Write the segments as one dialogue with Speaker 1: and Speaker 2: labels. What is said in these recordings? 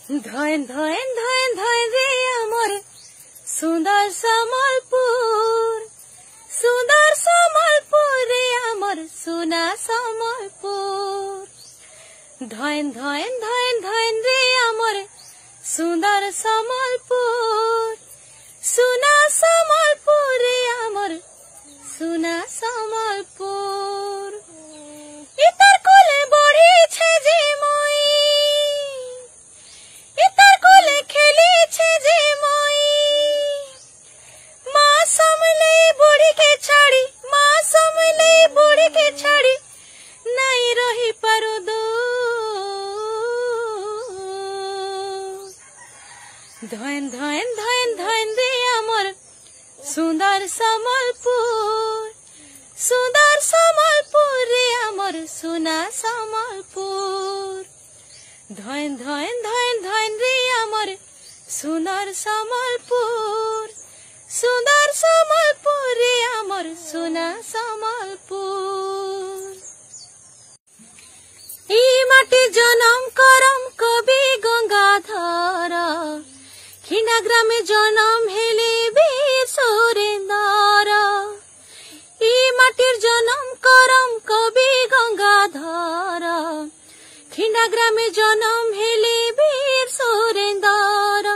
Speaker 1: धन धन धन धन रे अमर सुंदर समलपुर, सुंदर समलपुर रे अमर सुना समलपुर। धन धन धन धन रे अमर सुंदर समलपुर, सुना समलपुर रे अमर सुना समलपुर। इतर कोले बढ़ी छे जे मोई, इतर कोले खेली छे जे मोई। माँ समले बूढ़ी के छाड़ी, माँ समले बूढ़ी के छाड़ी नहीं रही पारो दूर। धन धन धन धन रे अमर सुंदर समलपुर, सुंदर समलपुर रे अमर सुना समलपुर। धन धन धन धन रे अमर सुंदर समलपुर, सुंदर समलपुर रे अमर सुना समलपुर। ई माटी जन्म करम कवि गंगाधर, खिंडा ग्रामे जन्म हेले वीर सुरेंद्र। ई माटिर जन्म करम कवि गंगाधर, खिंडा ग्रामे जन्म हेले वीर सुरेंद्र।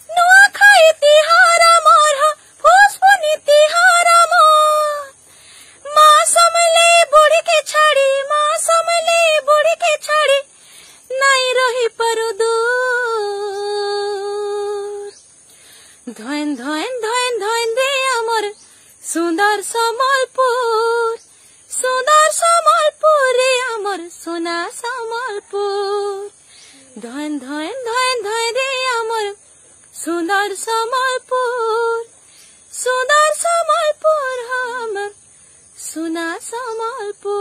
Speaker 1: नुआखाई तिहार मोर फुसफुनी तिहार मोर। माँ समले बूढ़ी के छाड़ी, माँ समले बूढ़ी के छाड़ी नहीं रही पारो दूर। धन धन धन धन रे अमर सुंदर समलपुर, सुंदर समलपुर रे अमर सुना समलपुर। धन धन धन धन रे अमर सुंदर समलपुर, सुंदर समलपुर हमर सुना समलपुर।